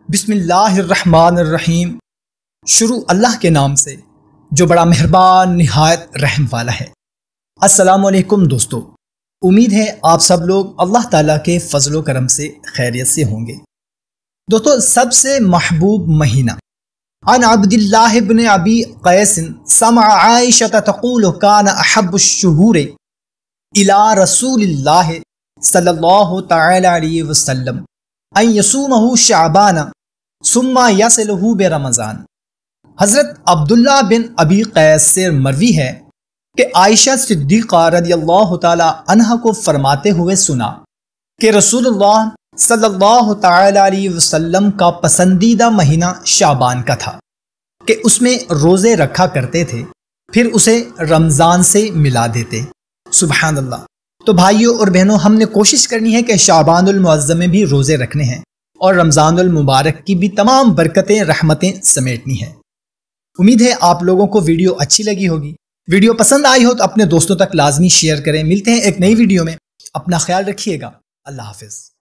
بسم اللہ الرحمن الرحیم۔ شروع اللہ کے نام سے جو بڑا مہربان نہایت رحم والا ہے۔ السلام علیکم دوستو، امید ہے آپ سب لوگ اللہ تعالیٰ کے فضل و کرم سے خیریت سے ہوں گے۔ دوستو، سب سے محبوب مہینہ عن عبد اللہ بن ابی قیس سمع عائشہ تقول کان احب الشہور الی رسول اللہ صلی اللہ تعالی علیہ وسلم ان یصومہ شعبان ثم یصلہ برمضان۔ حضرت عبداللہ بن ابی قیس سے مروی ہے کہ عائشہ صدیقہ رضی اللہ تعالی عنہ کو فرماتے ہوئے سنا کہ رسول اللہ صلی اللہ تعالی علیہ وسلم کا پسندیدہ مہینہ شعبان کا تھا کہ اس میں روزے رکھا کرتے تھے، پھر اسے رمضان سے ملا دیتے۔ سبحان اللہ۔ تو بھائیوں اور بہنوں، ہم نے کوشش کرنی ہے کہ شعبان المعظم میں بھی روزے رکھنے ہیں اور رمضان المبارک کی بھی تمام برکتیں رحمتیں سمیٹنی ہیں۔ امید ہے آپ لوگوں کو ویڈیو اچھی لگی ہوگی۔ ویڈیو پسند آئی ہو تو اپنے دوستوں تک لازمی شیئر کریں۔ ملتے ہیں ایک نئی ویڈیو میں، اپنا خیال رکھیے گا۔ اللہ حافظ۔